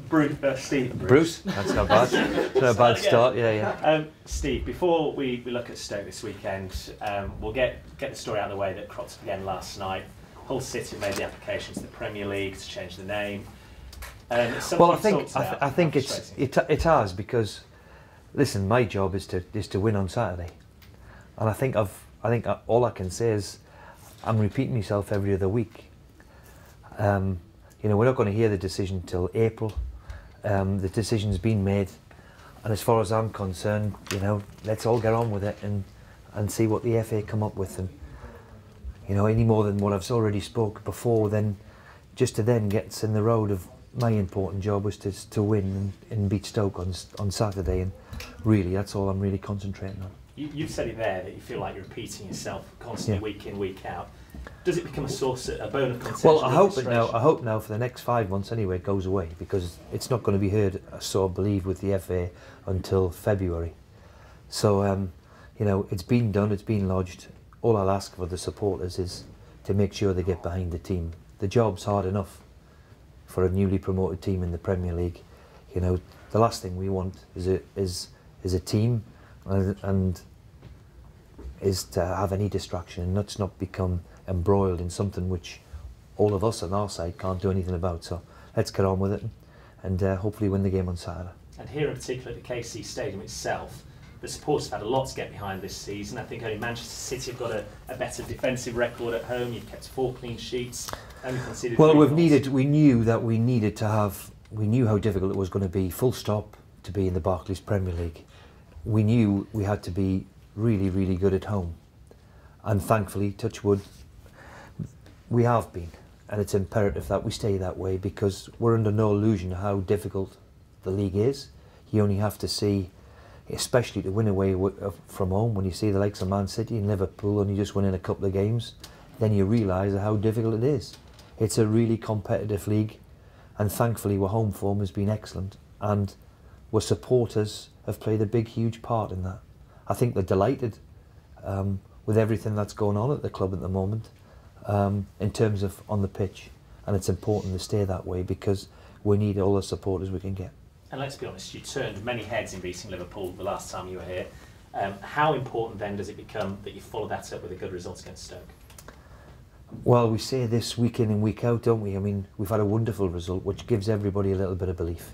Bruce, that's not bad. It's not a bad start, yeah. Steve, before we look at Stoke this weekend, we'll get the story out of the way that cropped up again last night. Hull City made the application to the Premier League to change the name. Well, I think it has, because listen, my job is to win on Saturday, and I think all I can say is I'm repeating myself every other week. You know, we're not going to hear the decision till April. The decision's been made, and as far as I'm concerned, you know, let's all get on with it and see what the FA come up with. And you know, any more than what I've already spoke before, then just to then get in the road of my important job was to win and beat Stoke on Saturday, and really that's all I'm really concentrating on. You've said it there that you feel like you're repeating yourself constantly, week in, week out. Does it become a bone of contention? Well, I hope now for the next 5 months anyway it goes away, because it's not going to be heard, so I believe, with the FA until February. So you know, it's been done, it's been lodged. All I'll ask for the supporters is to make sure they get behind the team. The job's hard enough for a newly promoted team in the Premier League. You know, the last thing we want is a team and is to have any distraction and not become embroiled in something which all of us on our side can't do anything about. So let's get on with it and hopefully win the game on Saturday. And here in particular at the KC Stadium itself, the supporters have had a lot to get behind this season. I think only Manchester City have got a better defensive record at home. You've kept 4 clean sheets. Only conceded 3 well, goals. we knew how difficult it was going to be, full stop, to be in the Barclays Premier League. We knew we had to be really, really good at home. And thankfully, touch wood, we have been. And it's imperative that we stay that way, because we're under no illusion of how difficult the league is. You only have to see, especially to win away from home, when you see the likes of Man City and Liverpool only just winning a couple of games, then you realise how difficult it is. It's a really competitive league, and thankfully our home form has been excellent, and our supporters have played a big, huge part in that. I think they're delighted with everything that's going on at the club at the moment, in terms of on the pitch, and it's important to stay that way, because we need all the supporters we can get. And let's be honest, you turned many heads in beating Liverpool the last time you were here. How important then does it become that you follow that up with a good result against Stoke? Well, we say this week in and week out, don't we? I mean, we've had a wonderful result, which gives everybody a little bit of belief.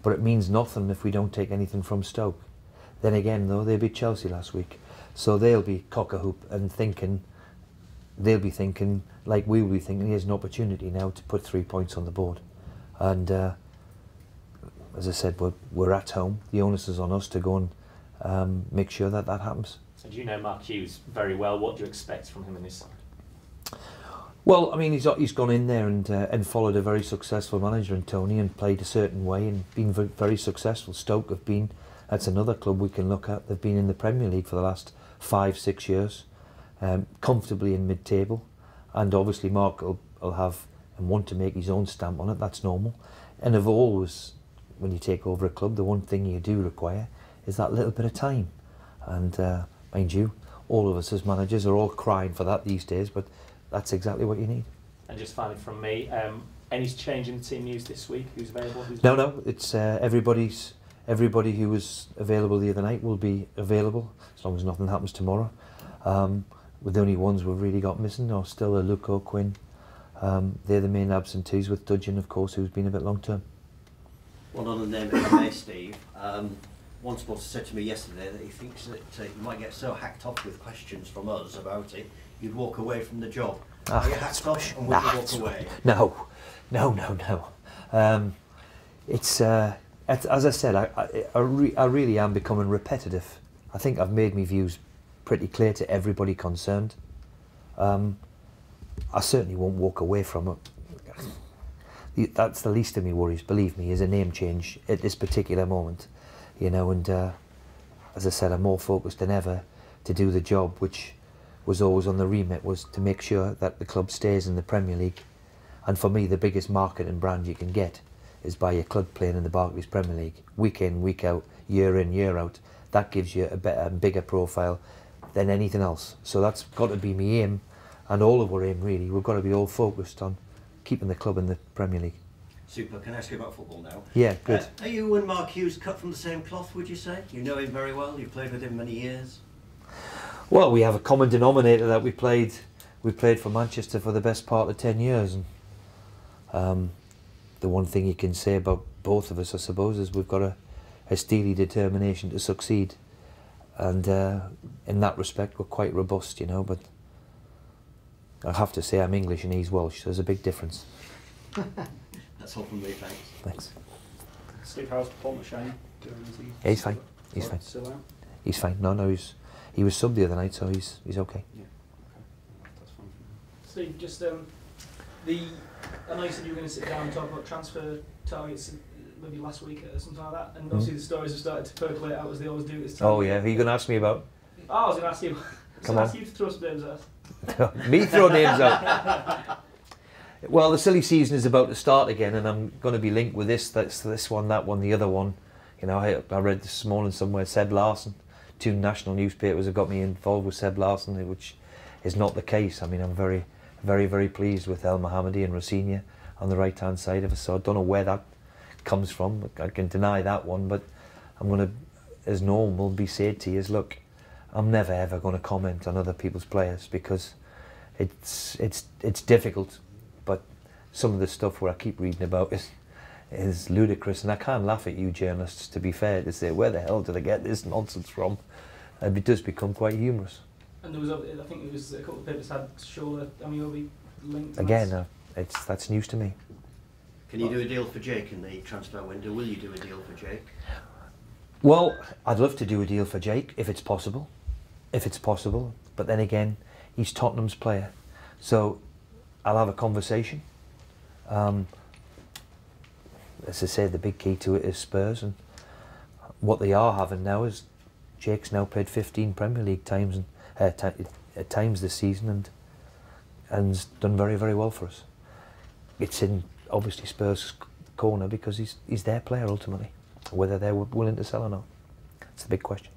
But it means nothing if we don't take anything from Stoke. Then again, though, they beat Chelsea last week. So they'll be cock-a-hoop and they'll be thinking, like we will be thinking, here's an opportunity now to put 3 points on the board. And as I said, we're at home. The onus is on us to go and make sure that happens. So do you know Mark Hughes very well? What do you expect from him in his side? Well, I mean, he's gone in there and followed a very successful manager in Tony, and played a certain way and been very successful. Stoke have been, that's another club we can look at. They've been in the Premier League for the last 5-6 years, comfortably in mid-table, and obviously Mark will have and want to make his own stamp on it. That's normal. And of always, when you take over a club, the one thing you do require is that little bit of time. And mind you, all of us as managers are all crying for that these days, but that's exactly what you need. And just finally from me, any change in the team news this week? Who's available? No, it's everybody who was available the other night will be available, as long as nothing happens tomorrow. With the only ones we've really got missing are still Luke O'Quinn. They're the main absentees, with Dudgeon, of course, who's been a bit long term. One other name, if I may, Steve. One supporter said to me yesterday that he thinks that you might get so hacked off with questions from us about it, you'd walk away from the job. Are you hacked off and would you walk away? No. It's as I said, I really am becoming repetitive. I think I've made my views pretty clear to everybody concerned. I certainly won't walk away from it. That's the least of my worries, believe me, is a name change at this particular moment. You know, and as I said, I'm more focused than ever to do the job, which was always on the remit, was to make sure that the club stays in the Premier League. And for me, the biggest marketing brand you can get is by your club playing in the Barclays Premier League, week in, week out, year in, year out. That gives you a better and bigger profile than anything else. So that's got to be my aim, and all of our aim really. We've got to be all focused on keeping the club in the Premier League. Super. Can I ask you about football now? Yeah, good. Are you and Mark Hughes cut from the same cloth, would you say? You know him very well, you've played with him many years. Well, we have a common denominator that we played for Manchester for the best part of 10 years. And the one thing you can say about both of us, I suppose, is we've got a steely determination to succeed. And in that respect, we're quite robust, you know, but I have to say I'm English and he's Welsh, so there's a big difference. That's all from me, thanks. Thanks. Steve, how's Paul McShane doing? Is he Yeah, he's fine. He's fine. Still out? He's fine. No, he was sub the other night, so he's okay. Yeah. Okay. That's fine. Steve, just I know you said you were going to sit down and talk about transfer targets maybe last week or something like that, and obviously the stories have started to percolate out as they always do this time. Oh yeah, who are you going to ask me about? Oh, I was going to ask you. Come on. Ask you to throw some names at us. Me throw names out. Well, the silly season is about to start again, and I'm going to be linked with this one, that one, the other one. You know, I read this morning somewhere Seb Larson. 2 national newspapers have got me involved with Seb Larson, which is not the case. I mean, I'm very, very, very pleased with El Mohammadi and Rossignol on the right-hand side of us. So I don't know where that comes from. I can deny that one, but I'm going to, as normal, be said to you is, look, I'm never ever going to comment on other people's players because it's difficult. But some of the stuff where I keep reading about is ludicrous, and I can't laugh at you journalists, to be fair, to say where the hell did I get this nonsense from? It does become quite humorous. And there was, I think it was a couple of papers had Shola Amiobi linked. Again, that's news to me. Can you do a deal for Jake in the transfer window? Will you do a deal for Jake? Well, I'd love to do a deal for Jake if it's possible. But then again, he's Tottenham's player, so I'll have a conversation. As I say, the big key to it is Spurs, and what they are having now is Jake's now played 15 Premier League times times this season, and's done very, very well for us. It's in obviously Spurs' corner because he's their player ultimately. Whether they're willing to sell or not, it's the big question.